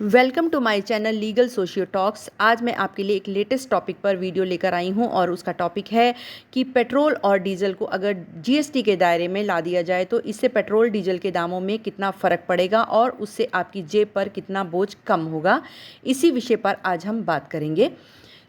Welcome to my channel legal socio talks. आज मैं आपके लिए एक लेटेस्ट टॉपिक पर वीडियो लेकर आई हूं और उसका टॉपिक है कि पेट्रोल और डीजल को अगर जीएसटी के दायरे में ला दिया जाए तो इससे पेट्रोल डीजल के दामों में कितना फ़र्क पड़ेगा और उससे आपकी जेब पर कितना बोझ कम होगा। इसी विषय पर आज हम बात करेंगे।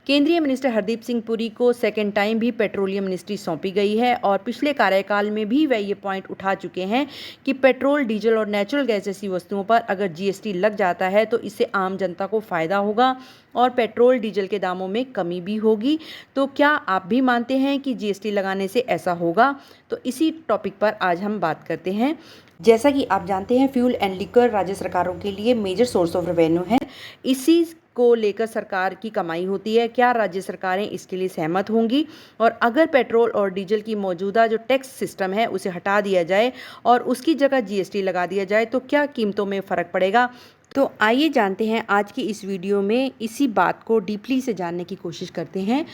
केंद्रीय मिनिस्टर हरदीप सिंह पुरी को सेकेंड टाइम भी पेट्रोलियम मिनिस्ट्री सौंपी गई है और पिछले कार्यकाल में भी वह ये पॉइंट उठा चुके हैं कि पेट्रोल, डीजल और नेचुरल गैस जैसी वस्तुओं पर अगर जीएसटी लग जाता है तो इससे आम जनता को फ़ायदा होगा और पेट्रोल डीजल के दामों में कमी भी होगी। तो क्या आप भी मानते हैं कि जीएसटी लगाने से ऐसा होगा? तो इसी टॉपिक पर आज हम बात करते हैं। जैसा कि आप जानते हैं, फ्यूल एंड लिकर राज्य सरकारों के लिए मेजर सोर्स ऑफ रेवेन्यू है। इसी को लेकर सरकार की कमाई होती है। क्या राज्य सरकारें इसके लिए सहमत होंगी? और अगर पेट्रोल और डीजल की मौजूदा जो टैक्स सिस्टम है उसे हटा दिया जाए और उसकी जगह जीएसटी लगा दिया जाए तो क्या कीमतों में फ़र्क पड़ेगा? तो आइए जानते हैं आज की इस वीडियो में, इसी बात को डीपली से जानने की कोशिश करते हैं।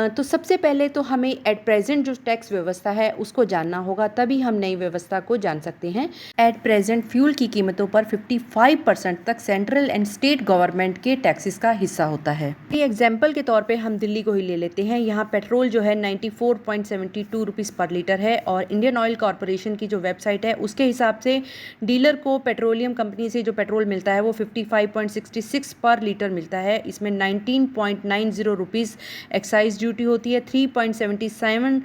तो सबसे पहले तो हमें एट प्रेजेंट जो टैक्स व्यवस्था है उसको जानना होगा, तभी हम नई व्यवस्था को जान सकते हैं। एट प्रेजेंट फ्यूल की कीमतों पर 55% तक सेंट्रल एंड स्टेट गवर्नमेंट के टैक्सेस का हिस्सा होता है। एग्जाम्पल के तौर पे हम दिल्ली को ही ले लेते हैं। यहाँ पेट्रोल जो है 94.72 रुपीज़ पर लीटर है और इंडियन ऑयल कॉरपोरेशन की जो वेबसाइट है उसके हिसाब से डीलर को पेट्रोलियम कंपनी से जो पेट्रोल मिलता है वो 55.66 पर लीटर मिलता है। इसमें 19.90 रुपीज़ एक्साइज ड्यूटी होती है, 3.77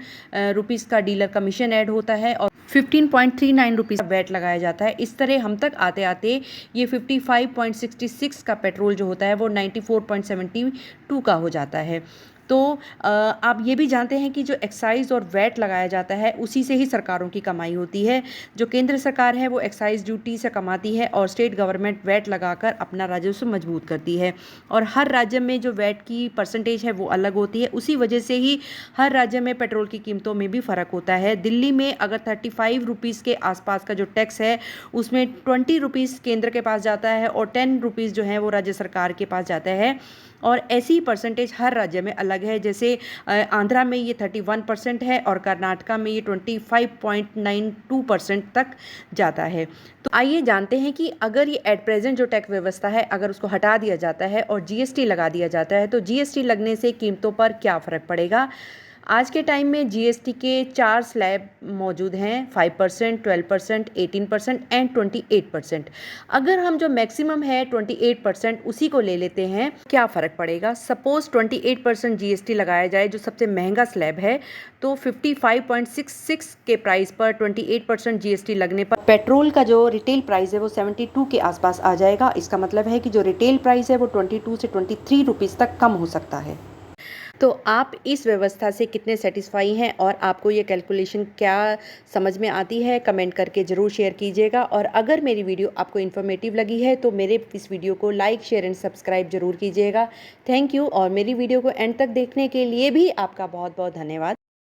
रुपीज़ का डीलर कमीशन ऐड होता है और 15.39 रुपीज़ वैट लगाया जाता है। इस तरह हम तक आते आते ये 55.66 का पेट्रोल जो होता है वो 94.72 का हो जाता है। तो आप ये भी जानते हैं कि जो एक्साइज और वैट लगाया जाता है उसी से ही सरकारों की कमाई होती है। जो केंद्र सरकार है वो एक्साइज ड्यूटी से कमाती है और स्टेट गवर्नमेंट वैट लगाकर अपना राजस्व मजबूत करती है। और हर राज्य में जो वैट की परसेंटेज है वो अलग होती है। उसी वजह से ही हर राज्य में पेट्रोल की कीमतों में भी फ़र्क होता है। दिल्ली में अगर 35 रुपीज़ के आसपास का जो टैक्स है उसमें 20 रुपीज़ केंद्र के पास जाता है और 10 रुपीज़ जो है वो राज्य सरकार के पास जाता है। और ऐसी परसेंटेज हर राज्य में अलग है। जैसे आंध्रा में ये 31% है और कर्नाटका में ये 25.92% तक जाता है। तो आइए जानते हैं कि अगर ये एट प्रेजेंट जो टैक्स व्यवस्था है अगर उसको हटा दिया जाता है और जीएसटी लगा दिया जाता है तो जीएसटी लगने से कीमतों पर क्या फ़र्क पड़ेगा। आज के टाइम में जीएसटी के 4 स्लैब मौजूद हैं, 5%, 12%, 18% एंड 28%। अगर हम जो मैक्सिमम है 28% उसी को ले लेते हैं, क्या फ़र्क पड़ेगा। सपोज 28% जीएसटी लगाया जाए जो सबसे महंगा स्लैब है, तो 55.66 के प्राइस पर 28% जीएसटी लगने पर पेट्रोल का जो रिटेल प्राइस है वो 72 के आसपास आ जाएगा। इसका मतलब है कि जो रिटेल प्राइस है वो 22 से 23 रुपीज़ तक कम हो सकता है। तो आप इस व्यवस्था से कितने सेटिस्फाई हैं और आपको ये कैलकुलेशन क्या समझ में आती है, कमेंट करके ज़रूर शेयर कीजिएगा। और अगर मेरी वीडियो आपको इन्फॉर्मेटिव लगी है तो मेरे इस वीडियो को लाइक, शेयर एंड सब्सक्राइब ज़रूर कीजिएगा। Thank you. और मेरी वीडियो को एंड तक देखने के लिए भी आपका बहुत बहुत धन्यवाद।